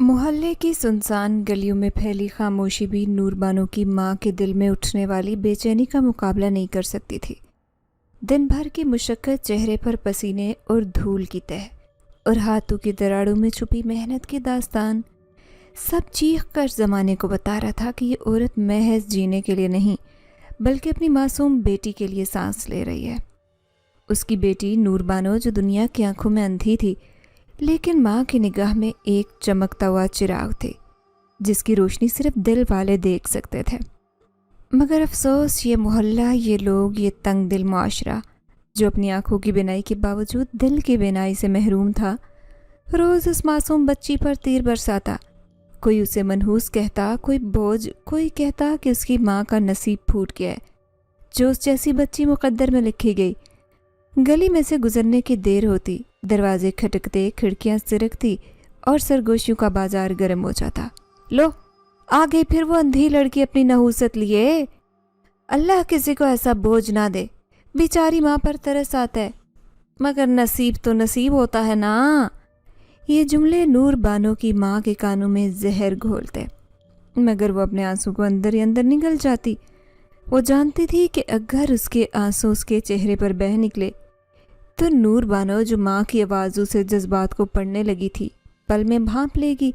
محلے کی سنسان گلیوں میں پھیلی خاموشی بھی نور بانو کی ماں کے دل میں اٹھنے والی بے چینی کا مقابلہ نہیں کر سکتی تھی۔ دن بھر کی مشقت، چہرے پر پسینے اور دھول کی تہ، اور ہاتھوں کی دراڑوں میں چھپی محنت کی داستان، سب چیخ کر زمانے کو بتا رہا تھا کہ یہ عورت محض جینے کے لیے نہیں بلکہ اپنی معصوم بیٹی کے لیے سانس لے رہی ہے۔ اس کی بیٹی نور بانو جو دنیا کی آنکھوں میں اندھی تھی، لیکن ماں کی نگاہ میں ایک چمکتا ہوا چراغ تھی جس کی روشنی صرف دل والے دیکھ سکتے تھے۔ مگر افسوس، یہ محلہ، یہ لوگ، یہ تنگ دل معاشرہ جو اپنی آنکھوں کی بینائی کے باوجود دل کی بینائی سے محروم تھا، روز اس معصوم بچی پر تیر برساتا۔ کوئی اسے منحوس کہتا، کوئی بوجھ، کوئی کہتا کہ اس کی ماں کا نصیب پھوٹ گیا ہے، جو اس جیسی بچی مقدر میں لکھی گئی۔ گلی میں سے گزرنے کی دیر ہوتی، دروازے کھٹکتے، کھڑکیاں سرکتی اور سرگوشیوں کا بازار گرم ہو جاتا۔ لو آ گئی پھر وہ اندھی لڑکی اپنی نحوست لیے۔ اللہ کسی کو ایسا بوجھ نہ دے، بیچاری ماں پر ترس آتا ہے، مگر نصیب تو نصیب ہوتا ہے نا۔ یہ جملے نور بانو کی ماں کے کانوں میں زہر گھولتے، مگر وہ اپنے آنسوں کو اندر ہی اندر نگل جاتی۔ وہ جانتی تھی کہ اگر اس کے آنسوں اس کے چہرے پر بہہ نکلے تو نور بانو جو ماں کی آوازوں سے جذبات کو پڑھنے لگی تھی، پل میں بھانپ لے گی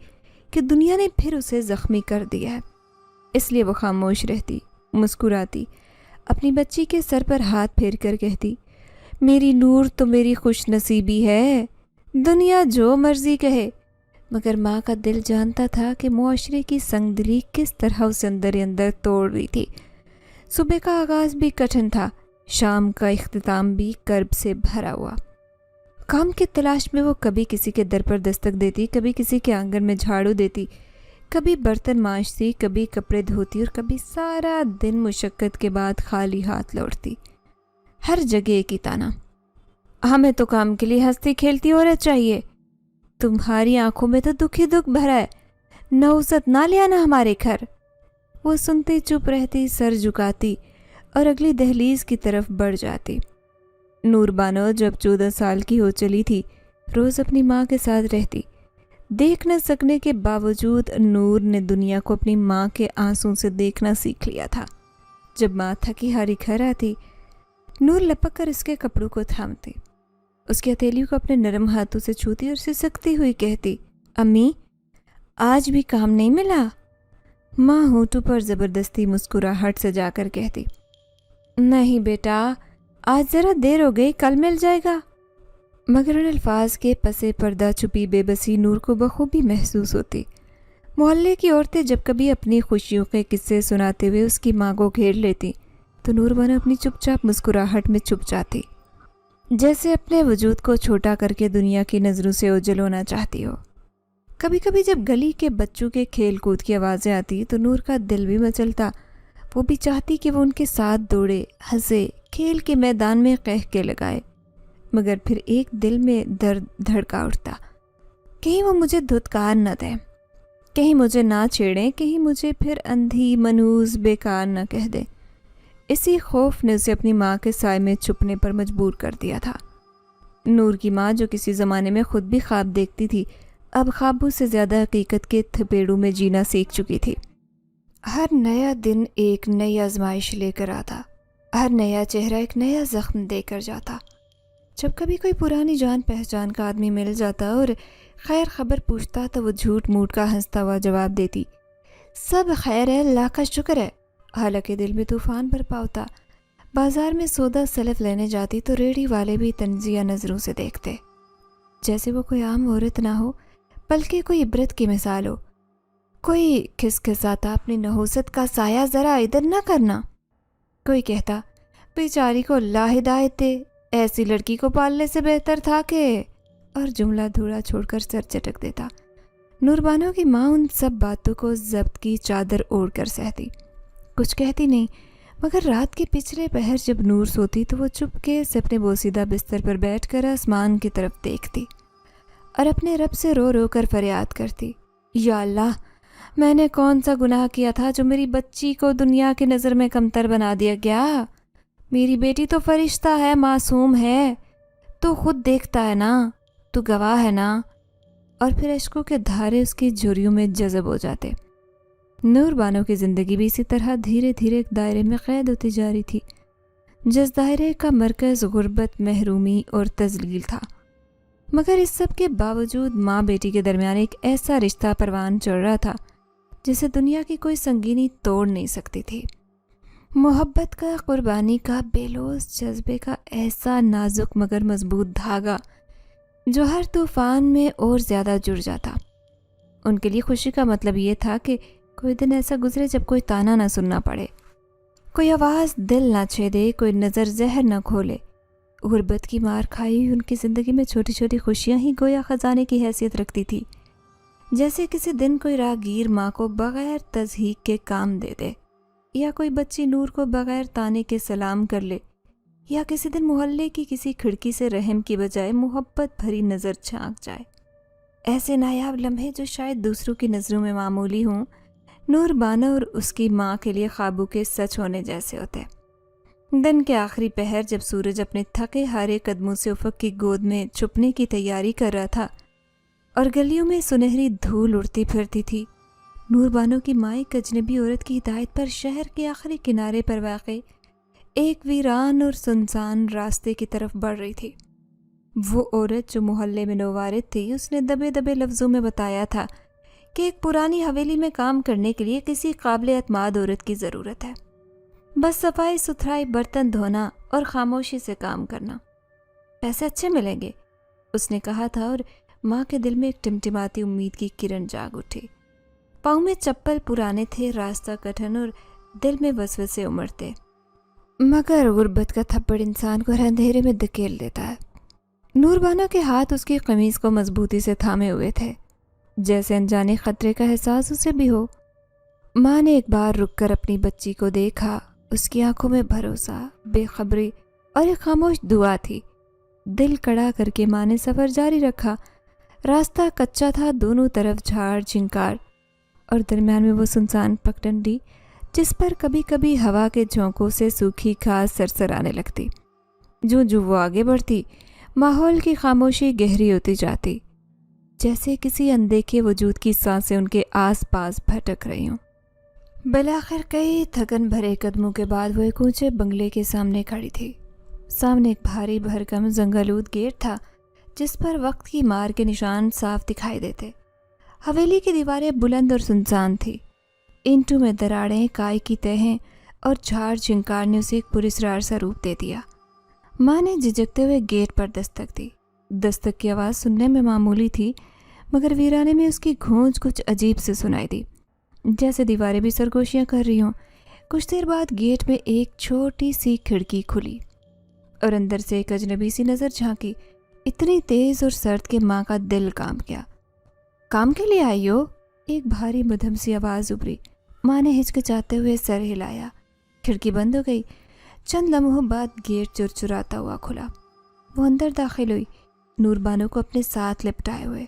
کہ دنیا نے پھر اسے زخمی کر دیا ہے۔ اس لیے وہ خاموش رہتی، مسکراتی، اپنی بچی کے سر پر ہاتھ پھیر کر کہتی، میری نور تو میری خوش نصیبی ہے، دنیا جو مرضی کہے۔ مگر ماں کا دل جانتا تھا کہ معاشرے کی سنگ دلی کس طرح اسے اندر ہی اندر توڑ رہی تھی۔ صبح کا آغاز بھی کٹھن تھا، شام کا اختتام بھی کرب سے بھرا ہوا۔ کام کی تلاش میں وہ کبھی کسی کے در پر دستک دیتی، کبھی کسی کے آنگن میں جھاڑو دیتی، کبھی برتن مانجتی، کبھی کپڑے دھوتی، اور کبھی سارا دن مشقت کے بعد خالی ہاتھ لوٹتی۔ ہر جگہ ایک ہی تانا، ہمیں تو کام کے لیے ہنستی کھیلتی عورت چاہیے، تمہاری آنکھوں میں تو دکھ ہی دکھ بھرا ہے، نحوست نہ لے آنا ہمارے گھر۔ وہ سنتی چپ رہتی، سر جھکاتی اور اگلی دہلیز کی طرف بڑھ جاتی۔ نور بانو جب 14 سال کی ہو چلی تھی، روز اپنی ماں کے ساتھ رہتی۔ دیکھ نہ سکنے کے باوجود نور نے دنیا کو اپنی ماں کے آنسوں سے دیکھنا سیکھ لیا تھا۔ جب ماں تھکی ہاری گھر آتی، نور لپک کر اس کے کپڑوں کو تھامتی، اس کی ہتھیلیوں کو اپنے نرم ہاتھوں سے چھوتی اور سسکتی ہوئی کہتی، امی آج بھی کام نہیں ملا؟ ماں ہونٹوں پر زبردستی مسکراہٹ سے جا کر کہتی، نہیں بیٹا، آج ذرا دیر ہو گئی، کل مل جائے گا۔ مگر ان الفاظ کے پسے پردہ چھپی بے بسی نور کو بخوبی محسوس ہوتی۔ محلے کی عورتیں جب کبھی اپنی خوشیوں کے قصے سناتے ہوئے اس کی ماں کو گھیر لیتی تو نور بانو اپنی چپ چاپ مسکراہٹ میں چھپ جاتی، جیسے اپنے وجود کو چھوٹا کر کے دنیا کی نظروں سے اوجھل ہونا چاہتی ہو۔ کبھی کبھی جب گلی کے بچوں کے کھیل کود کی آوازیں آتی تو نور کا دل بھی مچلتا، وہ بھی چاہتی کہ وہ ان کے ساتھ دوڑے، ہنسے، کھیل کے میدان میں قہقہے لگائے، مگر پھر ایک دل میں درد دھڑکا اٹھتا، کہیں وہ مجھے دھتکار نہ دیں، کہیں مجھے نہ چھیڑیں، کہیں مجھے پھر اندھی منحوس بیکار نہ کہہ دے۔ اسی خوف نے اسے اپنی ماں کے سائے میں چھپنے پر مجبور کر دیا تھا۔ نور کی ماں جو کسی زمانے میں خود بھی خواب دیکھتی تھی، اب خوابوں سے زیادہ حقیقت کے تھپیڑوں میں جینا سیکھ چکی تھی۔ ہر نیا دن ایک نئی آزمائش لے کر آتا، ہر نیا چہرہ ایک نیا زخم دے کر جاتا۔ جب کبھی کوئی پرانی جان پہچان کا آدمی مل جاتا اور خیر خبر پوچھتا تو وہ جھوٹ موٹ کا ہنستا ہوا جواب دیتی، سب خیر ہے، اللہ کا شکر ہے، حالانکہ دل میں طوفان برپا ہوتا۔ بازار میں سودا سلف لینے جاتی تو ریڑھی والے بھی تنزیہ نظروں سے دیکھتے، جیسے وہ کوئی عام عورت نہ ہو بلکہ کوئی عبرت کی مثال ہو۔ کوئی کھسکھساتا، اپنی نحوست کا سایہ ذرا ادھر نہ کرنا۔ کوئی کہتا، بیچاری کو اللہ ہدایت دے، ایسی لڑکی کو پالنے سے بہتر تھا کہ، اور جملہ دھوڑا چھوڑ کر سر چٹک دیتا۔ نور بانو کی ماں ان سب باتوں کو ضبط کی چادر اوڑھ کر سہتی، کچھ کہتی نہیں، مگر رات کے پچھلے پہر جب نور سوتی تو وہ چپکے سے اپنے بوسیدہ بستر پر بیٹھ کر آسمان کی طرف دیکھتی اور اپنے رب سے رو رو کر فریاد کرتی، یا اللہ، میں نے کون سا گناہ کیا تھا جو میری بچی کو دنیا کی نظر میں کمتر بنا دیا گیا؟ میری بیٹی تو فرشتہ ہے، معصوم ہے، تو خود دیکھتا ہے نا، تو گواہ ہے نا۔ اور پھر اشکوں کے دھارے اس کی جھریوں میں جذب ہو جاتے۔ نور بانو کی زندگی بھی اسی طرح دھیرے دھیرے ایک دائرے میں قید ہوتی جا رہی تھی، جس دائرے کا مرکز غربت، محرومی اور تذلیل تھا۔ مگر اس سب کے باوجود ماں بیٹی کے درمیان ایک ایسا رشتہ پروان چڑھ رہا تھا جسے دنیا کی کوئی سنگینی توڑ نہیں سکتی تھی۔ محبت کا، قربانی کا، بے لوث جذبے کا ایسا نازک مگر مضبوط دھاگا جو ہر طوفان میں اور زیادہ جڑ جاتا۔ ان کے لیے خوشی کا مطلب یہ تھا کہ کوئی دن ایسا گزرے جب کوئی تانا نہ سننا پڑے، کوئی آواز دل نہ چھیدے، کوئی نظر زہر نہ کھولے۔ غربت کی مار کھائی ان کی زندگی میں چھوٹی چھوٹی خوشیاں ہی گویا خزانے کی حیثیت رکھتی تھی، جیسے کسی دن کوئی راہگیر ماں کو بغیر تضحیق کے کام دے دے، یا کوئی بچی نور کو بغیر تانے کے سلام کر لے، یا کسی دن محلے کی کسی کھڑکی سے رحم کی بجائے محبت بھری نظر جھانک جائے۔ ایسے نایاب لمحے جو شاید دوسروں کی نظروں میں معمولی ہوں، نور بانو اور اس کی ماں کے لیے خوابوں کے سچ ہونے جیسے ہوتے۔ دن کے آخری پہر جب سورج اپنے تھکے ہارے قدموں سے افق کی گود میں چھپنے کی تیاری کر رہا تھا اور گلیوں میں سنہری دھول اڑتی پھرتی تھی، نور بانو کی ماں ایک اجنبی عورت کی ہدایت پر شہر کے آخری کنارے پر واقع ایک ویران اور سنسان راستے کی طرف بڑھ رہی تھی۔ وہ عورت جو محلے میں نووارد تھی، اس نے دبے دبے لفظوں میں بتایا تھا کہ ایک پرانی حویلی میں کام کرنے کے لیے کسی قابل اعتماد عورت کی ضرورت ہے، بس صفائی ستھرائی، برتن دھونا اور خاموشی سے کام کرنا، پیسے اچھے ملیں گے، اس نے کہا تھا۔ اور ماں کے دل میں ایک ٹمٹماتی امید کی کرن جاگ اٹھی۔ پاؤں میں چپل پرانے تھے، راستہ کٹھن اور دل میں وسوسے امڑتے، مگر غربت کا تھپڑ انسان کو اندھیرے میں دھکیل دیتا ہے۔ نور بانو کے ہاتھ اس کی قمیض کو مضبوطی سے تھامے ہوئے تھے، جیسے انجانے خطرے کا احساس اسے بھی ہو۔ ماں نے ایک بار رک کر اپنی بچی کو دیکھا، اس کی آنکھوں میں بھروسہ، بے خبری اور ایک خاموش دعا تھی۔ دل کڑا کر کے ماں نے سفر جاری رکھا۔ راستہ کچا تھا، دونوں طرف جھاڑ جھنکار، اور درمیان میں وہ سنسان پگڈنڈی جس پر کبھی کبھی ہوا کے جھونکوں سے سوکھی گھاس سرسرانے لگتی۔ جو وہ آگے بڑھتی، ماحول کی خاموشی گہری ہوتی جاتی، جیسے کسی اندیکھے وجود کی سانسیں ان کے آس پاس بھٹک رہی ہوں۔ بالآخر کئی تھکن بھرے قدموں کے بعد وہ ایک اونچے بنگلے کے سامنے کھڑی تھی۔ سامنے ایک بھاری بھرکم زنگالود گیٹ تھا جس پر وقت کی مار کے نشان صاف دکھائی دیتے۔ حویلی کی دیواریں بلند اور سنسان تھی، اینٹوں میں دراڑیں، کائی کی تہیں اور جھاڑ جھنکار نے اسے ایک پراسرار سا روپ دے دیا۔ ماں نے جھجکتے ہوئے گیٹ پر دستک دی۔ دستک کی آواز سننے میں معمولی تھی، مگر ویرانے میں اس کی گونج کچھ عجیب سے سنائی دی، جیسے دیواریں بھی سرگوشیاں کر رہی ہوں۔ کچھ دیر بعد گیٹ میں ایک چھوٹی سی کھڑکی کھلی اور اندر سے ایک اجنبی سی نظر جھانکی، اتنی تیز اور سرد کہ ماں کا دل کانپ گیا۔ کام کے لیے آئی ہو؟ ایک بھاری مدھم سی آواز ابھری۔ ماں نے ہچکچاتے ہوئے سر ہلایا۔ کھڑکی بند ہو گئی۔ چند لمحوں بعد گیٹ چرچراتا ہوا کھلا۔ وہ اندر داخل ہوئی، نور بانو کو اپنے ساتھ لپٹائے ہوئے۔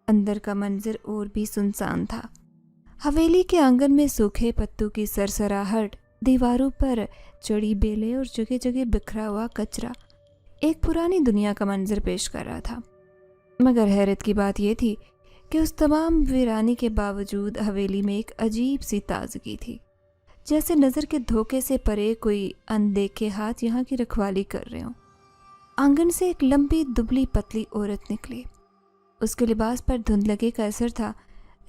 اندر کا منظر اور بھی سنسان تھا۔ حویلی کے آنگن میں سوکھے پتوں کی سرسراہٹ، دیواروں پر چڑی بیلیں اور جگہ جگہ بکھرا ہوا کچرا ایک پرانی دنیا کا منظر پیش کر رہا تھا۔ مگر حیرت کی بات یہ تھی کہ اس تمام ویرانی کے باوجود حویلی میں ایک عجیب سی تازگی تھی، جیسے نظر کے دھوکے سے پرے کوئی اندیکھے ہاتھ یہاں کی رکھوالی کر رہے ہوں۔ آنگن سے ایک لمبی دبلی پتلی عورت نکلی۔ اس کے لباس پر دھند لگے کا اثر تھا،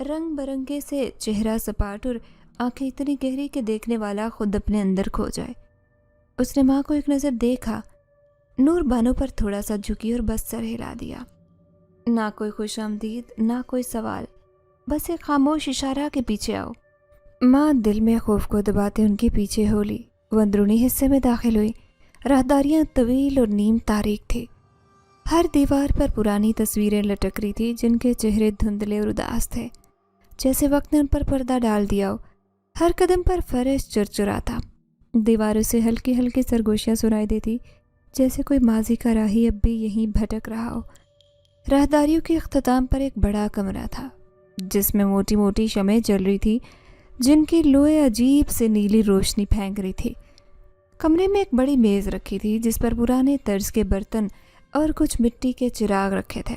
رنگ برنگے سے چہرہ سپاٹ اور آنکھیں اتنی گہری کہ دیکھنے والا خود اپنے اندر کھو جائے۔ اس نے ماں کو ایک نظر دیکھا، نور بانو پر تھوڑا سا جھکی اور بس سر ہلا دیا۔ نہ کوئی خوش آمدید، نہ کوئی سوال، بس ایک خاموش اشارہ کے پیچھے آؤ۔ ماں دل میں خوف کو دباتے ان کے پیچھے ہو لی۔ وہ اندرونی حصے میں داخل ہوئی۔ راہداریاں طویل اور نیم تاریک تھی۔ ہر دیوار پر پرانی تصویریں لٹک رہی تھی جن کے چہرے دھندلے اور اداس تھے، جیسے وقت نے ان پر پردہ ڈال دیا ہو۔ ہر قدم پر فرش چرچراتا، دیواروں سے ہلکی ہلکی سرگوشیاں سنائی دیتی، جیسے کوئی ماضی کا راہی اب بھی یہیں بھٹک رہا ہو۔ راہداریوں کے اختتام پر ایک بڑا کمرہ تھا جس میں موٹی موٹی شمعیں جل رہی تھی، جن کی لوئیں عجیب سے نیلی روشنی پھینک رہی تھی۔ کمرے میں ایک بڑی میز رکھی تھی جس پر پرانے طرز کے برتن اور کچھ مٹی کے چراغ رکھے تھے۔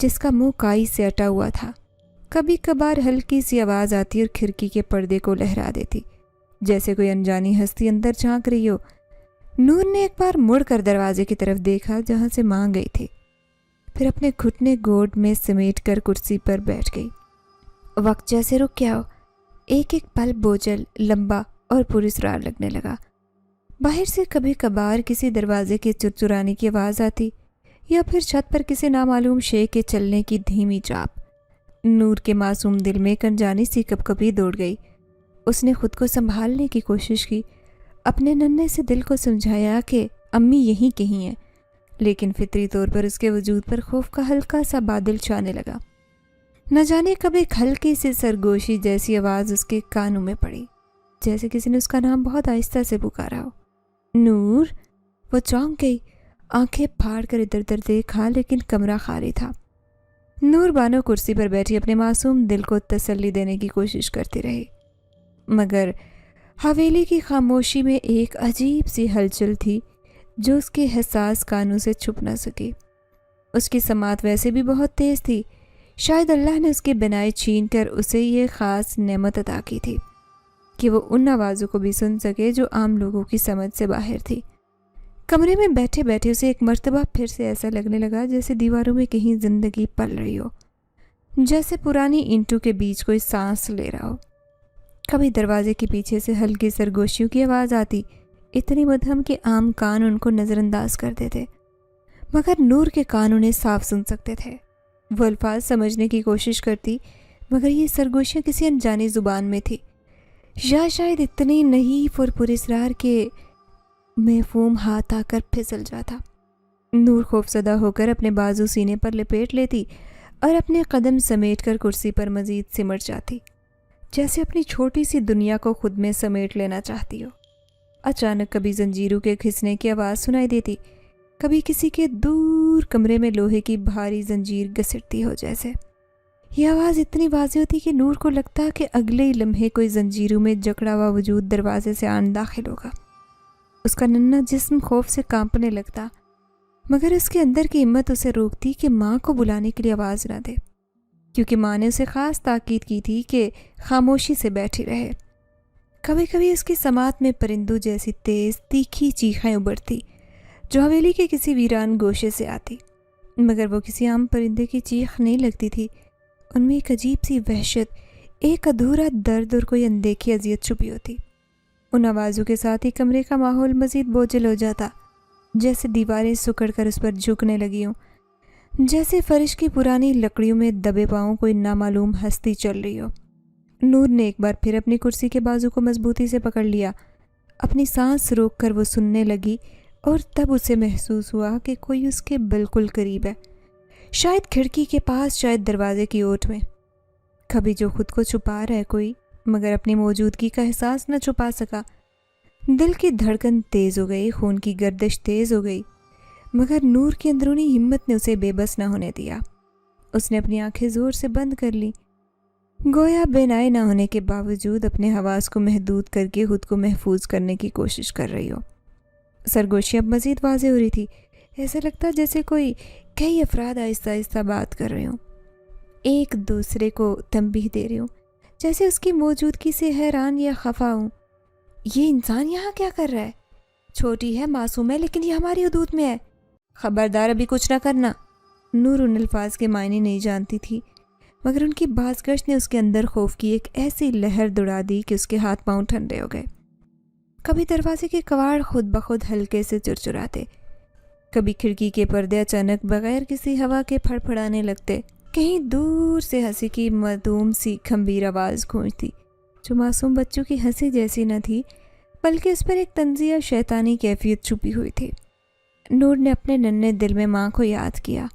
جس کا منہ کائی سے اٹا ہوا تھا۔ کبھی کبھار ہلکی سی آواز آتی اور کھڑکی کے پردے کو لہرا دیتی، جیسے کوئی انجانی ہستی اندر جھانک رہی ہو۔ نور نے ایک بار مڑ کر دروازے کی طرف دیکھا جہاں سے ماں گئی تھی، پھر اپنے گھٹنے گود میں سمیٹ کر کرسی پر بیٹھ گئی۔ وقت جیسے رک گیا ہو، ایک ایک پل بوجھل، لمبا اور پراسرار لگنے لگا۔ باہر سے کبھی کبھار کسی دروازے کے چرچرانے کی آواز آتی، یا پھر چھت پر کسی نامعلوم شے کے چلنے کی دھیمی چاپ۔ نور کے معصوم دل میں ایک انجانی سی کپکپی دوڑ گئی۔ اس نے خود کو سنبھالنے کی کوشش کی، اپنے ننھے سے دل کو سمجھایا کہ امی یہیں کہیں ہیں، لیکن فطری طور پر اس کے وجود پر خوف کا ہلکا سا بادل چھانے لگا۔ نہ جانے کب ایک ہلکی سی سرگوشی جیسی آواز اس کے کانوں میں پڑی، جیسے کسی نے اس کا نام بہت آہستہ سے پکارا ہو۔ نور! وہ چونک گئی، آنکھیں پھاڑ کر ادھر ادھر دیکھا، لیکن کمرہ خالی تھا۔ نور بانو کرسی پر بیٹھی اپنے معصوم دل کو تسلی دینے کی کوشش کرتی رہی، مگر حویلی کی خاموشی میں ایک عجیب سی ہلچل تھی جو اس کے حساس کانوں سے چھپ نہ سکی۔ اس کی سماعت ویسے بھی بہت تیز تھی، شاید اللہ نے اس کی بنائی چھین کر اسے یہ خاص نعمت عطا کی تھی کہ وہ ان آوازوں کو بھی سن سکے جو عام لوگوں کی سمجھ سے باہر تھی۔ کمرے میں بیٹھے بیٹھے اسے ایک مرتبہ پھر سے ایسا لگنے لگا جیسے دیواروں میں کہیں زندگی پل رہی ہو، جیسے پرانی اینٹوں کے بیچ کوئی سانس لے رہا ہو۔ کبھی دروازے کے پیچھے سے ہلکی سرگوشیوں کی آواز آتی، اتنی مدھم کہ عام کان ان کو نظر انداز کر دیتے، مگر نور کے کان انہیں صاف سن سکتے تھے۔ وہ الفاظ سمجھنے کی کوشش کرتی، مگر یہ سرگوشیاں کسی انجانی زبان میں تھی، یا شاید اتنی نحیف اور پراسرار کہ مفہوم ہاتھ آ کر پھسل جاتا۔ نور خوفزدہ ہو کر اپنے بازو سینے پر لپیٹ لیتی اور اپنے قدم سمیٹ کر کرسی پر مزید سمٹ جاتی، جیسے اپنی چھوٹی سی دنیا کو خود میں سمیٹ لینا چاہتی ہو۔ اچانک کبھی زنجیروں کے کھسنے کی آواز سنائی دیتی، کبھی کسی کے دور کمرے میں لوہے کی بھاری زنجیر گھسٹتی ہو جیسے۔ یہ آواز اتنی واضح ہوتی کہ نور کو لگتا کہ اگلے ہی لمحے کوئی زنجیروں میں جکڑا ہوا وجود دروازے سے آن داخل ہوگا۔ اس کا ننھا جسم خوف سے کانپنے لگتا، مگر اس کے اندر کی ہمت اسے روکتی کہ ماں کو بلانے کے لیے آواز نہ دے، کیونکہ ماں نے اسے خاص تاکید کی تھی کہ خاموشی سے بیٹھی رہے۔ کبھی کبھی اس کی سماعت میں پرندوں جیسی تیز تیکھی چیخیں ابھرتی جو حویلی کے کسی ویران گوشے سے آتی، مگر وہ کسی عام پرندے کی چیخ نہیں لگتی تھی۔ ان میں ایک عجیب سی وحشت، ایک ادھورا درد اور کوئی اندیکھی اذیت چھپی ہوتی۔ ان آوازوں کے ساتھ ہی کمرے کا ماحول مزید بوجھل ہو جاتا، جیسے دیواریں سکڑ کر اس پر جھکنے لگی ہوں، جیسے فرش کی پرانی لکڑیوں میں دبے پاؤں کوئی نامعلوم ہستی چل رہی ہو۔ نور نے ایک بار پھر اپنی کرسی کے بازو کو مضبوطی سے پکڑ لیا، اپنی سانس روک کر وہ سننے لگی، اور تب اسے محسوس ہوا کہ کوئی اس کے بالکل قریب ہے، شاید کھڑکی کے پاس، شاید دروازے کی اوٹ میں۔ کبھی جو خود کو چھپا رہا ہے کوئی، مگر اپنی موجودگی کا احساس نہ چھپا سکا۔ دل کی دھڑکن تیز ہو گئی، خون کی گردش تیز ہو گئی، مگر نور کی اندرونی ہمت نے اسے بے بس نہ ہونے دیا۔ اس نے اپنی آنکھیں زور سے بند کر لی، گویا بینائی نہ ہونے کے باوجود اپنے حواس کو محدود کر کے خود کو محفوظ کرنے کی کوشش کر رہی ہو۔ سرگوشی اب مزید واضح ہو رہی تھی، ایسا لگتا جیسے کئی افراد آہستہ آہستہ بات کر رہے ہوں، ایک دوسرے کو تنبیہ دے رہے ہوں، جیسے اس کی موجودگی سے حیران یا خفا ہوں۔ یہ انسان یہاں کیا کر رہا ہے؟ چھوٹی ہے، معصوم ہے، لیکن یہ ہماری حدود میں ہے، خبردار ابھی کچھ نہ کرنا۔ نور ان الفاظ کے معنی نہیں جانتی تھی، مگر ان کی باز گشت نے اس کے اندر خوف کی ایک ایسی لہر دوڑا دی کہ اس کے ہاتھ پاؤں ٹھنڈے ہو گئے۔ کبھی دروازے کے کواڑ خود بخود ہلکے سے چرچراتے، کبھی کھڑکی کے پردے اچانک بغیر کسی ہوا کے پھڑ پھڑانے لگتے، کہیں دور سے ہنسی کی مدھوم سی گھمبیر آواز گونجتی جو معصوم بچوں کی ہنسی جیسی نہ تھی، بلکہ اس پر ایک طنزیہ شیطانی کیفیت چھپی ہوئی تھی۔ نور نے اپنے ننھے دل میں ماں کو یاد کیا،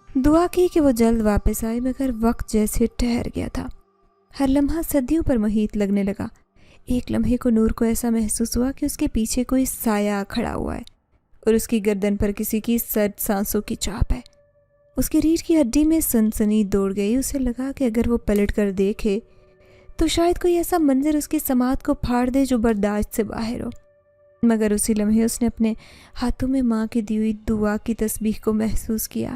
دعا کی کہ وہ جلد واپس آئے، مگر وقت جیسے ٹھہر گیا تھا، ہر لمحہ صدیوں پر محیط لگنے لگا۔ ایک لمحے کو نور کو ایسا محسوس ہوا کہ اس کے پیچھے کوئی سایہ کھڑا ہوا ہے، اور اس کی گردن پر کسی کی سرد سانسوں کی چاپ ہے۔ اس کی ریڑھ کی ہڈی میں سنسنی دوڑ گئی، اسے لگا کہ اگر وہ پلٹ کر دیکھے تو شاید کوئی ایسا منظر اس کی سماعت کو پھاڑ دے جو برداشت سے باہر ہو، مگر اسی لمحے اس نے اپنے ہاتھوں میں ماں کی دی ہوئی دعا کی تسبیح کو محسوس کیا۔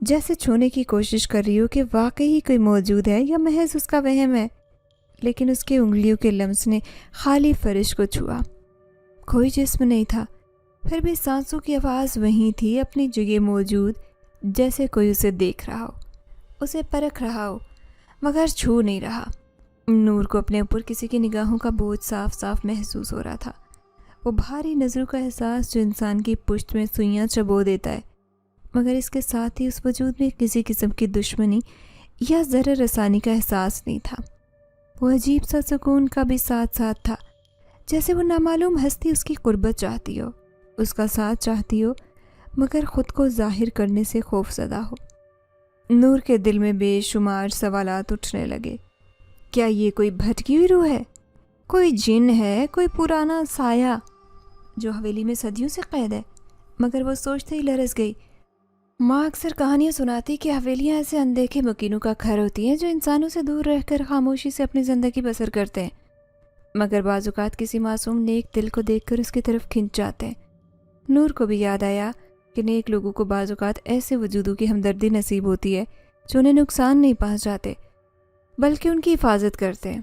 جیسے چھونے کی کوشش کر رہی ہو کہ واقعی کوئی موجود ہے یا محض اس کا وہم ہے، لیکن اس کے انگلیوں کے لمس نے خالی فرش کو چھوا۔ کوئی جسم نہیں تھا، پھر بھی سانسوں کی آواز وہیں تھی، اپنی جگہ موجود، جیسے کوئی اسے دیکھ رہا ہو، اسے پرکھ رہا ہو، مگر چھو نہیں رہا۔ نور کو اپنے اوپر کسی کی نگاہوں کا بوجھ صاف صاف محسوس ہو رہا تھا، وہ بھاری نظروں کا احساس جو انسان کی پشت میں سوئیاں چبو دیتا ہے، مگر اس کے ساتھ ہی اس وجود میں کسی قسم کی دشمنی یا ضرر رسانی کا احساس نہیں تھا۔ وہ عجیب سا سکون کا بھی ساتھ ساتھ تھا، جیسے وہ نامعلوم ہستی اس کی قربت چاہتی ہو، اس کا ساتھ چاہتی ہو، مگر خود کو ظاہر کرنے سے خوف زدہ ہو۔ نور کے دل میں بے شمار سوالات اٹھنے لگے۔ کیا یہ کوئی بھٹکی ہوئی روح ہے؟ کوئی جن ہے؟ کوئی پرانا سایہ جو حویلی میں صدیوں سے قید ہے؟ مگر وہ سوچتے ہی لرز گئی۔ ماں اکثر کہانیاں سناتی کہ حویلیاں ایسے اندیکھے مکینوں کا گھر ہوتی ہیں جو انسانوں سے دور رہ کر خاموشی سے اپنی زندگی بسر کرتے ہیں، مگر بعض اوقات کسی معصوم نیک دل کو دیکھ کر اس کی طرف کھنچ جاتے ہیں۔ نور کو بھی یاد آیا کہ نیک لوگوں کو بعض اوقات ایسے وجودوں کی ہمدردی نصیب ہوتی ہے جو انہیں نقصان نہیں پہنچاتے بلکہ ان کی حفاظت کرتے ہیں،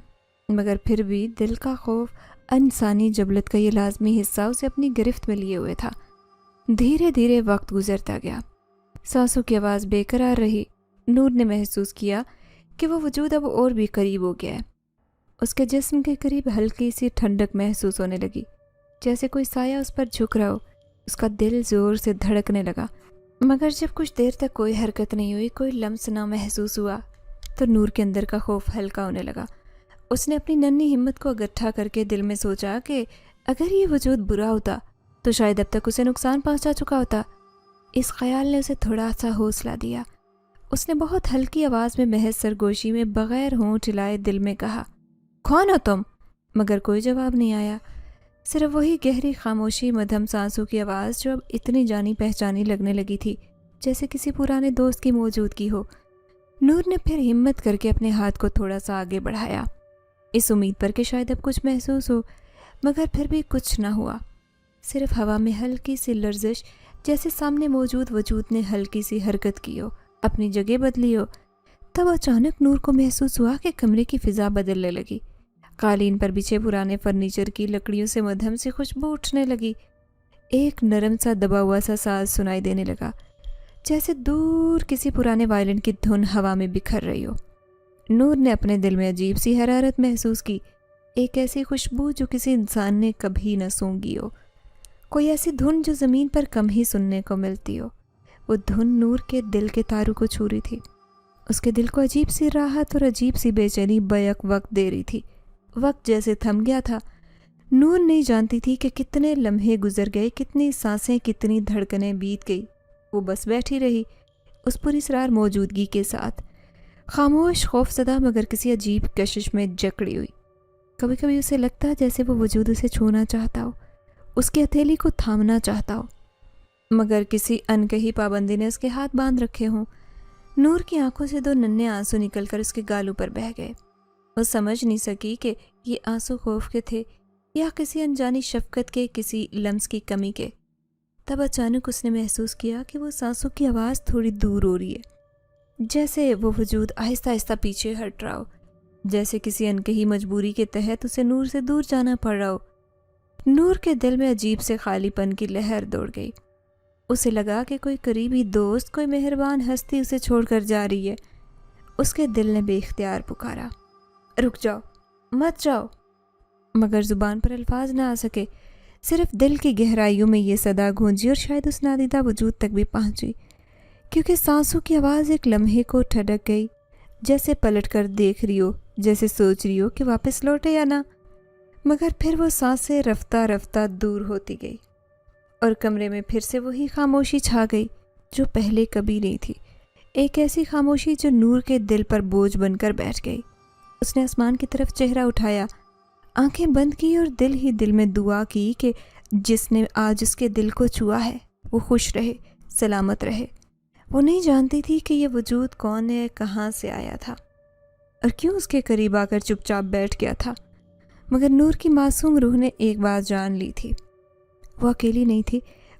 مگر پھر بھی دل کا خوف، انسانی جبلت کا یہ لازمی حصہ اسے اپنی گرفت میں لیے ہوئے تھا۔ دھیرے دھیرے وقت گزرتا گیا، سانسوں کی آواز بے قرار رہی۔ نور نے محسوس کیا کہ وہ وجود اب اور بھی قریب ہو گیا ہے۔ اس کے جسم کے قریب ہلکی سی ٹھنڈک محسوس ہونے لگی، جیسے کوئی سایہ اس پر جھک رہا ہو۔ اس کا دل زور سے دھڑکنے لگا، مگر جب کچھ دیر تک کوئی حرکت نہیں ہوئی، کوئی لمس نہ محسوس ہوا، تو نور کے اندر کا خوف ہلکا ہونے لگا۔ اس نے اپنی ننھی ہمت کو اکٹھا کر کے دل میں سوچا کہ اگر یہ وجود برا ہوتا تو شاید اب تک اسے نقصان پہنچا چکا ہوتا۔ اس خیال نے اسے تھوڑا سا حوصلہ دیا۔ اس نے بہت ہلکی آواز میں محض سرگوشی میں بغیر ہونٹ ہلائے دل میں کہا، کون ہو تم؟ مگر کوئی جواب نہیں آیا، صرف وہی گہری خاموشی، مدھم سانسوں کی آواز جو اب اتنی جانی پہچانی لگنے لگی تھی جیسے کسی پرانے دوست کی موجودگی ہو۔ نور نے پھر ہمت کر کے اپنے ہاتھ کو تھوڑا سا آگے بڑھایا، اس امید پر کہ شاید اب کچھ محسوس ہو، مگر پھر بھی کچھ نہ ہوا، صرف ہوا میں ہلکی سی لرزش، جیسے سامنے موجود وجود نے ہلکی سی حرکت کی ہو، اپنی جگہ بدلی ہو۔ تب اچانک نور کو محسوس ہوا کہ کمرے کی فضا بدلنے لگی، قالین پر بچھے پرانے فرنیچر کی لکڑیوں سے مدھم سی خوشبو اٹھنے لگی، ایک نرم سا دبا ہوا سا ساز سنائی دینے لگا، جیسے دور کسی پرانے وائلن کی دھن ہوا میں بکھر رہی ہو۔ نور نے اپنے دل میں عجیب سی حرارت محسوس کی، ایک ایسی خوشبو جو کسی انسان نے کبھی نہ سونگھی ہو، کوئی ایسی دھن جو زمین پر کم ہی سننے کو ملتی ہو۔ وہ دھن نور کے دل کے تاروں کو چھو رہی تھی، اس کے دل کو عجیب سی راحت اور عجیب سی بے چینی بیک وقت دے رہی تھی۔ وقت جیسے تھم گیا تھا، نور نہیں جانتی تھی کہ کتنے لمحے گزر گئے، کتنی سانسیں، کتنی دھڑکنیں بیت گئی۔ وہ بس بیٹھی رہی اس پراسرار موجودگی کے ساتھ، خاموش، خوف زدہ، مگر کسی عجیب کشش میں جکڑی ہوئی۔ کبھی کبھی اسے لگتا جیسے وہ وجود اسے چھونا چاہتا ہو، اس کی ہتھیلی کو تھامنا چاہتا ہو، مگر کسی انکہی پابندی نے اس کے ہاتھ باندھ رکھے ہوں۔ نور کی آنکھوں سے دو ننھے آنسو نکل کر اس کے گالوں پر بہہ گئے۔ وہ سمجھ نہیں سکی کہ یہ آنسو خوف کے تھے یا کسی انجانی شفقت کے، کسی لمس کی کمی کے۔ تب اچانک اس نے محسوس کیا کہ وہ سانسوں کی آواز تھوڑی دور ہو رہی ہے، جیسے وہ وجود آہستہ آہستہ پیچھے ہٹ رہا ہو، جیسے کسی انکہی مجبوری کے تحت اسے نور سے دور جانا پڑ رہا ہو۔ نور کے دل میں عجیب سے خالی پن کی لہر دوڑ گئی، اسے لگا کہ کوئی قریبی دوست، کوئی مہربان ہستی اسے چھوڑ کر جا رہی ہے۔ اس کے دل نے بے اختیار پکارا، رک جاؤ، مت جاؤ، مگر زبان پر الفاظ نہ آ سکے، صرف دل کی گہرائیوں میں یہ صدا گونجی اور شاید اس نادیدہ وجود تک بھی پہنچی، کیونکہ سانسوں کی آواز ایک لمحے کو ٹھڑک گئی، جیسے پلٹ کر دیکھ رہی ہو، جیسے سوچ رہی ہو کہ واپس لوٹے یا نہ، مگر پھر وہ سانسیں رفتہ رفتہ دور ہوتی گئی اور کمرے میں پھر سے وہی خاموشی چھا گئی جو پہلے کبھی نہیں تھی، ایک ایسی خاموشی جو نور کے دل پر بوجھ بن کر بیٹھ گئی۔ اس نے آسمان کی طرف چہرہ اٹھایا، آنکھیں بند کی اور دل ہی دل میں دعا کی کہ جس نے آج اس کے دل کو چھوا ہے وہ خوش رہے، سلامت رہے۔ وہ نہیں جانتی تھی کہ یہ وجود کون ہے، کہاں سے آیا تھا اور کیوں اس کے قریب آ کر چپ چاپ بیٹھ گیا تھا، مگر نور کی معصوم روح نے ایک بات جان لی تھی، وہ اکیلی نہیں تھی،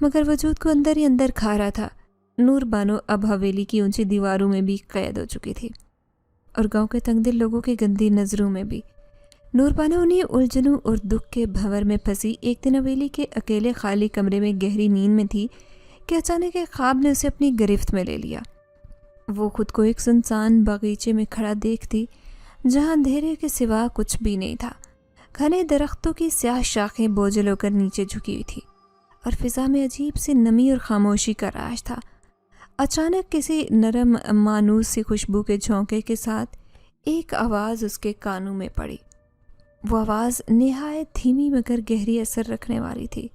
مگر وجود کو اندر ہی اندر کھا رہا تھا۔ نور بانو اب حویلی کی اونچی دیواروں میں بھی قید ہو چکی تھی اور گاؤں کے تنگ دل لوگوں کی گندی نظروں میں بھی۔ نور بانو انہیں الجھنوں اور دکھ کے بھنور میں پھنسی ایک دن حویلی کے اکیلے خالی کمرے میں گہری نیند میں تھی کہ اچانک ایک خواب نے اسے اپنی گرفت میں لے لیا۔ وہ خود کو ایک سنسان باغیچے میں کھڑا دیکھتی جہاں اندھیرے کے سوا کچھ بھی نہیں تھا۔ گھنے درختوں کی سیاہ شاخیں بوجھل ہو کر نیچے جھکی ہوئی تھی اور فضا میں عجیب سی نمی اور خاموشی کا راج تھا۔ اچانک کسی نرم مانوس سی خوشبو کے جھونکے کے ساتھ ایک آواز اس کے کانوں میں پڑی۔ وہ آواز نہایت دھیمی مگر گہری اثر رکھنے والی تھی۔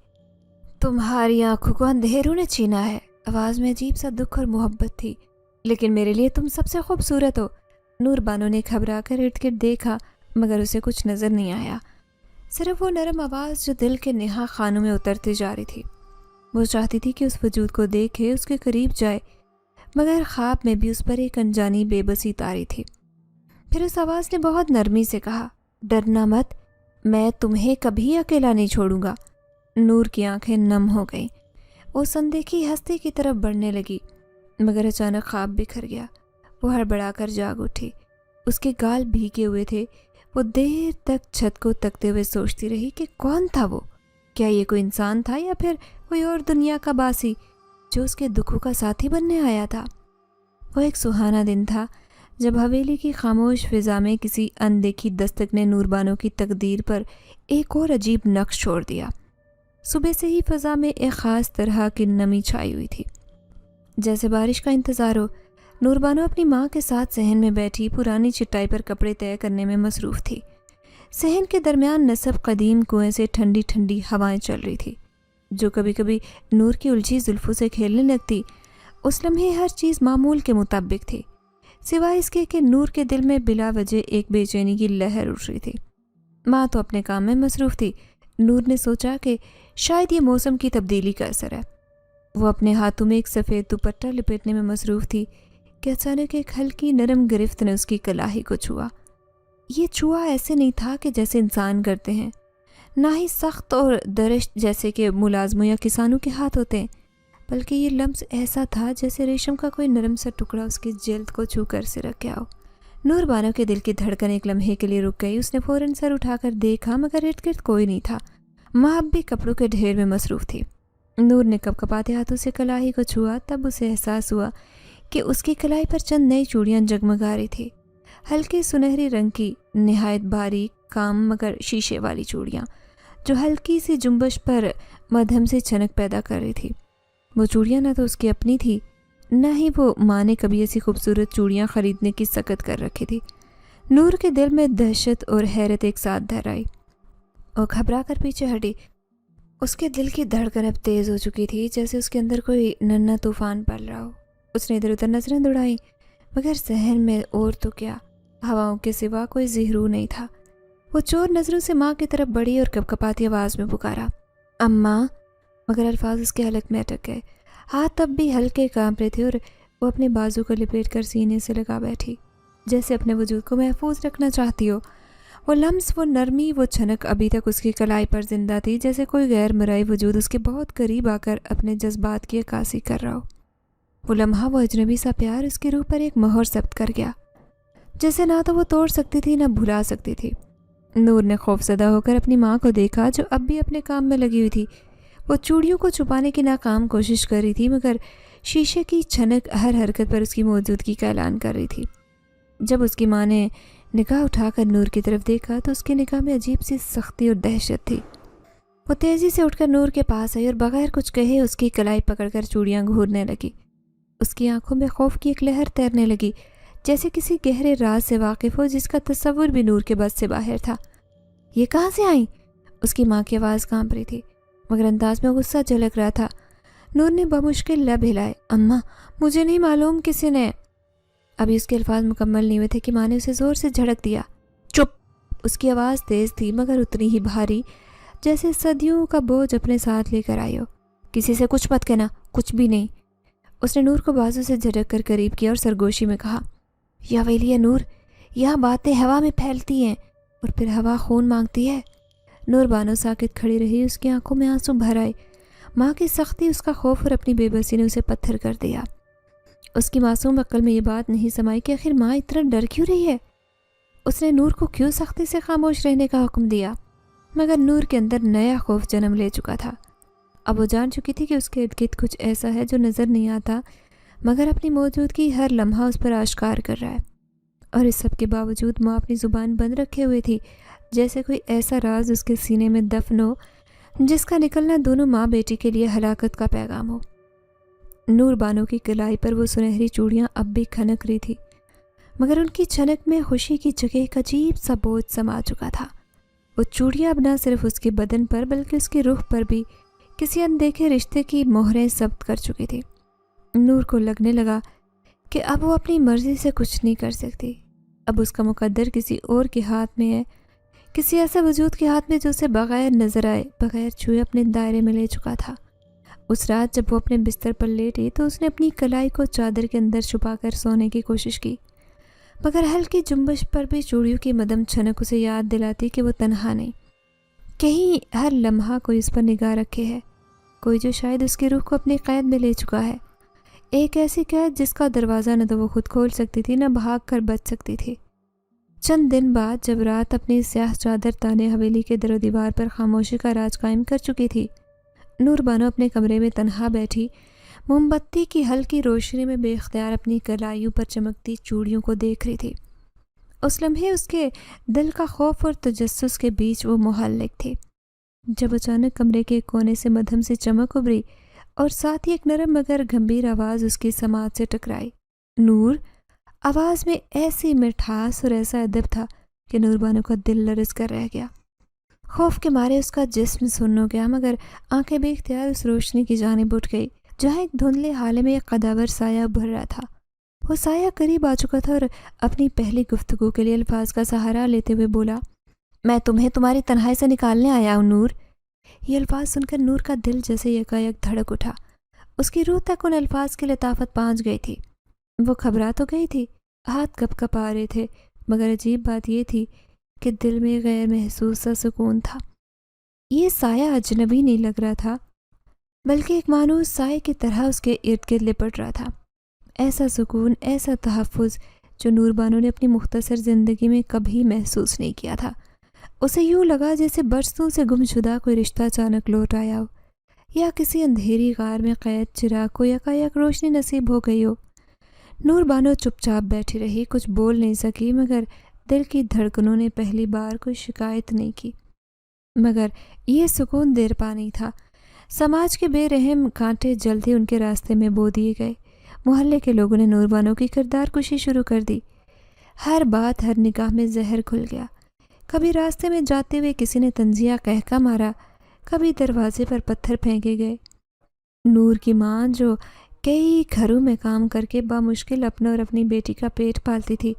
تمہاری آنکھوں کو اندھیروں نے چھینا ہے۔ آواز میں عجیب سا دکھ اور محبت تھی۔ لیکن میرے لیے تم سب سے خوبصورت ہو۔ نور بانو نے گھبرا کر ارد گرد دیکھا مگر اسے کچھ نظر نہیں آیا، صرف وہ نرم آواز جو دل کے نہا خانوں میں اترتی جا رہی تھی۔ وہ چاہتی تھی کہ اس وجود کو دیکھے، اس کے قریب جائے، مگر خواب میں بھی اس پر ایک انجانی بے بسی طاری تھی۔ پھر اس آواز نے بہت نرمی سے کہا، ڈرنا مت، میں تمہیں کبھی اکیلا نہیں چھوڑوں گا۔ نور کی آنکھیں نم ہو گئیں، وہ سندیکھی ہستی کی طرف بڑھنے لگی، مگر اچانک خواب بکھر گیا۔ وہ ہڑبڑا کر جاگ اٹھی، اس کے گال بھیگے ہوئے تھے۔ وہ دیر تک چھت کو تکتے ہوئے سوچتی رہی کہ کون تھا وہ؟ کیا یہ کوئی انسان تھا یا پھر کوئی اور دنیا کا باسی جو اس کے دکھوں کا ساتھی بننے آیا تھا؟ وہ ایک سہانا دن تھا جب حویلی کی خاموش فضا میں کسی اندیکھی دستک نے نور بانو کی تقدیر پر ایک اور عجیب نقش چھوڑ دیا۔ صبح سے ہی فضا میں ایک خاص طرح کی نمی چھائی ہوئی تھی، جیسے بارش کا انتظار ہو۔ نور بانو اپنی ماں کے ساتھ صحن میں بیٹھی پرانی چٹائی پر کپڑے طے کرنے میں مصروف تھی۔ صحن کے درمیان نصب قدیم کنویں سے ٹھنڈی ٹھنڈی ہوائیں چل رہی تھی جو کبھی کبھی نور کی الجھی زلفوں سے کھیلنے لگتی۔ اس لمحے ہر چیز معمول کے مطابق تھی، سوائے اس کے کہ نور کے دل میں بلا وجہ ایک بے چینی کی لہر اٹھ رہی تھی۔ ماں تو اپنے کام میں مصروف تھی۔ نور نے سوچا کہ شاید یہ موسم کی تبدیلی کا اثر ہے۔ وہ اپنے ہاتھوں میں ایک سفید دوپٹہ لپیٹنے میں مصروف تھی کہ اچانک ایک ہلکی نرم گرفت نے اس کی کلاہی کو چھوا۔ یہ چھوا ایسے نہیں تھا کہ جیسے انسان کرتے ہیں، نہ ہی سخت اور درشت جیسے کہ ملازموں یا کسانوں کے ہاتھ ہوتے ہیں، بلکہ یہ لمس ایسا تھا جیسے ریشم کا کوئی نرم سا ٹکڑا اس کی جلد کو چھو کر سرک گیا ہو۔ نور بانو کے دل کی دھڑکن ایک لمحے کے لیے رک گئی۔ اس نے فوراً سر اٹھا کر دیکھا مگر ارد گرد کوئی نہیں تھا۔ ماں اب بھی کپڑوں کے ڈھیر میں مصروف تھی۔ نور نے کپ کپاتے ہاتھوں سے کلاہی کو چھوا، تب اسے احساس ہوا کہ اس کی کلائی پر چند نئی چوڑیاں جگمگا رہی تھی، ہلکے سنہری رنگ کی، نہایت باریک کام مگر شیشے والی چوڑیاں جو ہلکی سی جنبش پر مدھم سے چھنک پیدا کر رہی تھی۔ وہ چوڑیاں نہ تو اس کی اپنی تھی، نہ ہی وہ ماں نے کبھی ایسی خوبصورت چوڑیاں خریدنے کی سکت کر رکھی تھی۔ نور کے دل میں دہشت اور حیرت ایک ساتھ دھر آئی۔ وہ گھبرا کر پیچھے ہٹی۔ اس کے دل کی دھڑکن اب تیز ہو چکی تھی جیسے اس کے اندر کوئی ننھا طوفان پل رہا ہو۔ اس نے ادھر ادھر نظریں دوڑائیں مگر صحن میں اور تو کیا، ہواؤں کے سوا کوئی زہرو نہیں تھا۔ وہ چور نظروں سے ماں کی طرف بڑھی اور کپ کپاتی آواز میں پکارا، اماں، مگر الفاظ اس کے حلق میں اٹک گئے۔ ہاتھ تب بھی ہلکے کانپ رہے تھے اور وہ اپنے بازو کو لپیٹ کر سینے سے لگا بیٹھی جیسے اپنے وجود کو محفوظ رکھنا چاہتی ہو۔ وہ لمس، وہ نرمی، وہ چھنک ابھی تک اس کی کلائی پر زندہ تھی، جیسے کوئی غیر مرئی وجود اس کے بہت قریب آ کر اپنے جذبات کی عکاسی کر رہا ہو۔ وہ لمحہ، وہ اجنبی سا پیار اس کی روح پر ایک مہر ثبت کر گیا جیسے نہ تو وہ توڑ سکتی تھی نہ بھلا سکتی تھی۔ نور نے خوفزدہ ہو کر اپنی ماں کو دیکھا جو اب بھی اپنے کام میں لگی ہوئی تھی۔ وہ چوڑیوں کو چھپانے کی ناکام کوشش کر رہی تھی مگر شیشے کی چھنک ہر حرکت پر اس کی موجودگی کا اعلان کر رہی تھی۔ جب اس کی ماں نے نگاہ اٹھا کر نور کی طرف دیکھا تو اس کی نگاہ میں عجیب سی سختی اور دہشت تھی۔ وہ تیزی سے اٹھ کر نور کے پاس آئی اور بغیر کچھ کہے اس کی کلائی پکڑ کر چوڑیاں گھورنے لگی۔ اس کی آنکھوں میں خوف کی ایک لہر تیرنے لگی جیسے کسی گہرے راز سے واقف ہو جس کا تصور بھی نور کے بس سے باہر تھا۔ یہ کہاں سے آئیں؟ اس کی ماں کی آواز کانپ رہی تھی مگر انداز میں غصہ جھلک رہا تھا۔ نور نے بمشکل لب ہلائے، اماں، مجھے نہیں معلوم کسی نے۔ ابھی اس کے الفاظ مکمل نہیں ہوئے تھے کہ ماں نے اسے زور سے جھڑک دیا۔ چپ! اس کی آواز تیز تھی مگر اتنی ہی بھاری جیسے صدیوں کا بوجھ اپنے ساتھ لے کر آئی ہو۔ کسی سے کچھ مت کہنا، کچھ بھی نہیں۔ اس نے نور کو بازو سے جھٹک کر قریب کیا اور سرگوشی میں کہا، یا ویلی نور، یہاں باتیں ہوا میں پھیلتی ہیں اور پھر ہوا خون مانگتی ہے۔ نور بانو ساکت کھڑی رہی، اس کی آنکھوں میں آنسو بھر آئے ماں کی سختی، اس کا خوف اور اپنی بے بسی نے اسے پتھر کر دیا۔ اس کی معصوم عقل میں یہ بات نہیں سمائی کہ آخر ماں اتنا ڈر کیوں رہی ہے، اس نے نور کو کیوں سختی سے خاموش رہنے کا حکم دیا۔ مگر نور کے اندر نیا خوف جنم لے چکا تھا۔ اب وہ جان چکی تھی کہ اس کے ارد گرد کچھ ایسا ہے جو نظر نہیں آتا مگر اپنی موجودگی ہر لمحہ اس پر آشکار کر رہا ہے، اور اس سب کے باوجود ماں اپنی زبان بند رکھے ہوئے تھی، جیسے کوئی ایسا راز اس کے سینے میں دفن ہو جس کا نکلنا دونوں ماں بیٹی کے لیے ہلاکت کا پیغام ہو۔ نور بانو کی کلائی پر وہ سنہری چوڑیاں اب بھی کھنک رہی تھی، مگر ان کی چھنک میں خوشی کی جگہ ایک عجیب سا بوجھ سما چکا تھا۔ وہ چوڑیاں اب نہ صرف اس کے بدن پر بلکہ اس کی روح پر بھی کسی اندیکھے رشتے کی مہریں ثبت کر چکی تھی۔ نور کو لگنے لگا کہ اب وہ اپنی مرضی سے کچھ نہیں کر سکتی، اب اس کا مقدر کسی اور کے ہاتھ میں ہے، کسی ایسے وجود کے ہاتھ میں جو اسے بغیر نظر آئے، بغیر چھوئے اپنے دائرے میں لے چکا تھا۔ اس رات جب وہ اپنے بستر پر لیٹی تو اس نے اپنی کلائی کو چادر کے اندر چھپا کر سونے کی کوشش کی، مگر ہلکی جنبش پر بھی چوڑیوں کی مدم چھنک اسے یاد دلاتی کہ وہ تنہا نہیں، کہیں ہر لمحہ کوئی اس پر نگاہ رکھے ہے، کوئی جو شاید اس کی روح کو اپنی قید میں لے چکا ہے، ایک ایسی قید جس کا دروازہ نہ تو وہ خود کھول سکتی تھی نہ بھاگ کر بچ سکتی تھی۔ چند دن بعد جب رات اپنی سیاہ چادر تانے حویلی کے در و دیوار پر خاموشی کا راج قائم کر چکی تھی، نور بانو اپنے کمرے میں تنہا بیٹھی موم بتی کی ہلکی روشنی میں بے اختیار اپنی کلائیوں پر چمکتی چوڑیوں کو دیکھ رہی تھی۔ اس لمحے اس کے دل کا خوف اور تجسس کے بیچ وہ محلق تھی، جب اچانک کمرے کے کونے سے مدھم سی چمک ابھری اور ساتھ ہی ایک نرم مگر گمبھیر آواز اس کی سماعت سے ٹکرائی۔ نور! آواز میں ایسی مٹھاس اور ایسا ادب تھا کہ نور بانو کا دل لرز کر رہ گیا۔ خوف کے مارے اس کا جسم سن ہو گیا، مگر آنکھیں بے اختیار اس روشنی کی جانب اٹھ گئی جہاں ایک دھندلے حالے میں ایک قداور سایہ ابھر رہا تھا۔ وہ سایہ قریب آ چکا تھا اور اپنی پہلی گفتگو کے لیے الفاظ کا سہارا لیتے ہوئے بولا، میں تمہیں تمہاری تنہائی سے نکالنے آیا ہوں نور۔ یہ الفاظ سن کر نور کا دل جیسے یکایک دھڑک اٹھا، اس کی روح تک ان الفاظ کی لطافت پہنچ گئی تھی۔ وہ گھبرا تو گئی تھی، ہاتھ کپ کپ آ رہے تھے، مگر عجیب بات یہ تھی کہ دل میں غیر محسوس سا سکون تھا۔ یہ سایہ اجنبی نہیں لگ رہا تھا بلکہ ایک مانوس سائے کی طرح اس کے ارد گرد لپٹ رہا تھا۔ ایسا سکون، ایسا تحفظ جو نور بانو نے اپنی مختصر زندگی میں کبھی محسوس نہیں کیا تھا۔ اسے یوں لگا جیسے برسوں سے گم شدہ کوئی رشتہ اچانک لوٹ آیا ہو، یا کسی اندھیری غار میں قید چراغ کو یکایک روشنی نصیب ہو گئی ہو۔ نور بانو چپ چاپ بیٹھی رہی، کچھ بول نہیں سکی، مگر دل کی دھڑکنوں نے پہلی بار کوئی شکایت نہیں کی۔ مگر یہ سکون دیر پا نہیں تھا۔ سماج کے بے رحم کانٹے جلد ہی ان کے راستے میں بو دیے گئے۔ محلے کے لوگوں نے نور بانو کی کردار کشی شروع کر دی۔ ہر بات، ہر نگاہ میں زہر کھل گیا۔ کبھی راستے میں جاتے ہوئے کسی نے طنزیہ کہکا مارا، کبھی دروازے پر پتھر پھینکے گئے۔ نور کی ماں جو کئی گھروں میں کام کر کے بامشکل اپنا اور اپنی بیٹی کا پیٹ پالتی تھی،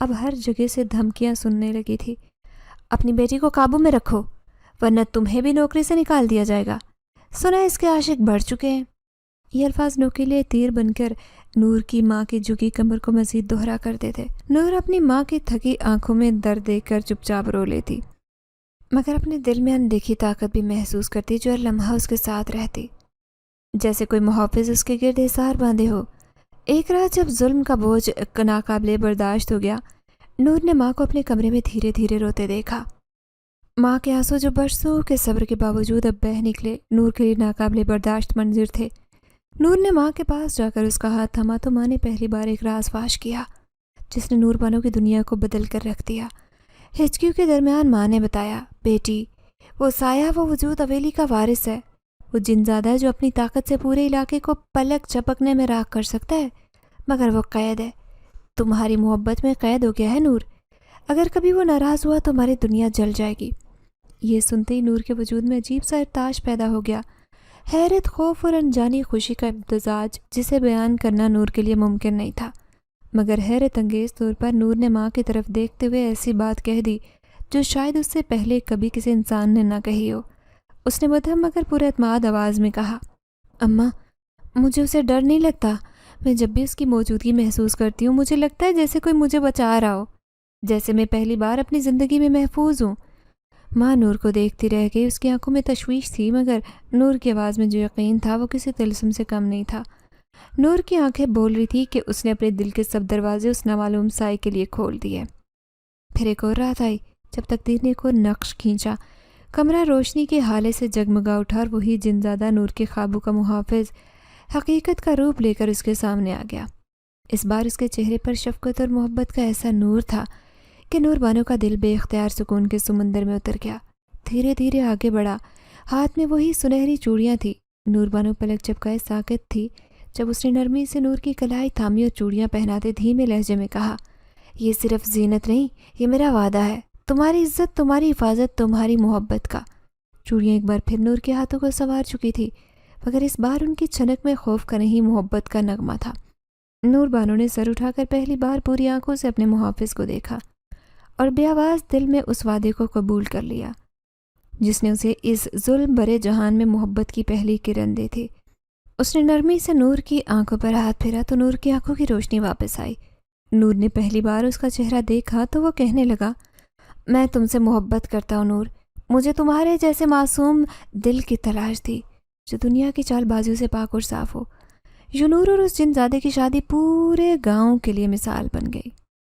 اب ہر جگہ سے دھمکیاں سننے لگی تھی۔ اپنی بیٹی کو قابو میں رکھو ورنہ تمہیں بھی نوکری سے نکال دیا جائے گا، سنا اس کے عاشق بڑھ چکے ہیں۔ یہ الفاظ نوکیلے تیر بن کر نور کی ماں کی جھکی کمر کو مزید دوہرا کرتے تھے۔ نور اپنی ماں کی تھکی آنکھوں میں درد دیکھ کر چپ چاپ رو لیتی، مگر اپنے دل میں اندیکھی طاقت بھی محسوس کرتی جو ہر لمحہ اس کے ساتھ رہتی، جیسے کوئی محافظ اس کے گرد حصار باندھے ہو۔ ایک رات جب ظلم کا بوجھ ناقابل برداشت ہو گیا، نور نے ماں کو اپنے کمرے میں دھیرے دھیرے روتے دیکھا۔ ماں کے آنسو جو برسوں کے صبر کے باوجود اب بہہ نکلے، نور کے لیے ناقابل برداشت منظر تھے۔ نور نے ماں کے پاس جا کر اس کا ہاتھ تھاما تو ماں نے پہلی بار ایک راز فاش کیا جس نے نور بانو کی دنیا کو بدل کر رکھ دیا۔ ہچکیوں کے درمیان ماں نے بتایا، بیٹی، وہ سایہ، وہ وجود حویلی کا وارث ہے، وہ جن زادہ ہے جو اپنی طاقت سے پورے علاقے کو پلک جھپکنے میں راکھ کر سکتا ہے، مگر وہ قید ہے، تمہاری محبت میں قید ہو گیا ہے نور۔ اگر کبھی وہ ناراض ہوا تو ہماری دنیا جل جائے گی۔ یہ سنتے ہی نور کے وجود میں عجیب سا ارتعاش پیدا ہو گیا، حیرت، خوف اور انجانی خوشی کا امتزاج جسے بیان کرنا نور کے لیے ممکن نہیں تھا۔ مگر حیرت انگیز طور پر نور نے ماں کی طرف دیکھتے ہوئے ایسی بات کہہ دی جو شاید اس سے پہلے کبھی کسی انسان نے نہ کہی ہو۔ اس نے مدھم مگر پورے اعتماد آواز میں کہا، اماں، مجھے اسے ڈر نہیں لگتا، میں جب بھی اس کی موجودگی محسوس کرتی ہوں مجھے لگتا ہے جیسے کوئی مجھے بچا رہا ہو، جیسے میں پہلی بار اپنی زندگی میں محفوظ ہوں۔ ماں نور کو دیکھتی رہ گئی۔ اس کی آنکھوں میں تشویش تھی، مگر نور کی آواز میں جو یقین تھا وہ کسی طلسم سے کم نہیں تھا۔ نور کی آنکھیں بول رہی تھی کہ اس نے اپنے دل کے سب دروازے اس نامعلوم سائے کے لیے کھول دیے۔ پھر ایک اور رات آئی جب تقدیر نے ایک اور نقش کھینچا۔ کمرہ روشنی کے ہالے سے جگمگا اٹھا اور وہی جن زادہ نور کے خوابوں کا محافظ حقیقت کا روپ لے کر اس کے سامنے آ گیا۔ اس بار اس کے چہرے پر شفقت اور محبت کا ایسا نور تھا کہ نور بانو کا دل بے اختیار سکون کے سمندر میں اتر گیا۔ دھیرے دھیرے آگے بڑھا، ہاتھ میں وہی سنہری چوڑیاں تھیں۔ نور بانو پلک چپکائے ساکت تھی جب اس نے نرمی سے نور کی کلائی تھامی اور چوڑیاں پہناتے دھیمے لہجے میں کہا، یہ صرف زینت نہیں، یہ میرا وعدہ ہے، تمہاری عزت، تمہاری حفاظت، تمہاری محبت کا۔ چوڑیاں ایک بار پھر نور کے ہاتھوں کو سنوار چکی تھی، مگر اس بار ان کی چھنک میں خوف کا نہیں، محبت کا نغمہ تھا۔ نور بانو نے سر اٹھا کر پہلی بار پوری آنکھوں سے اپنے محافظ کو دیکھا اور بے آواز دل میں اس وعدے کو قبول کر لیا جس نے اسے اس ظلم برے جہان میں محبت کی پہلی کرن دی تھی۔ اس نے نرمی سے نور کی آنکھوں پر ہاتھ پھیرا تو نور کی آنکھوں کی روشنی واپس آئی۔ نور نے پہلی بار اس کا چہرہ دیکھا تو وہ کہنے لگا، میں تم سے محبت کرتا ہوں نور، مجھے تمہارے جیسے معصوم دل کی تلاش تھی جو دنیا کی چال بازیوں سے پاک اور صاف ہو۔ یوں نور اور اس جن زادے کی شادی پورے گاؤں کے لیے مثال بن گئی۔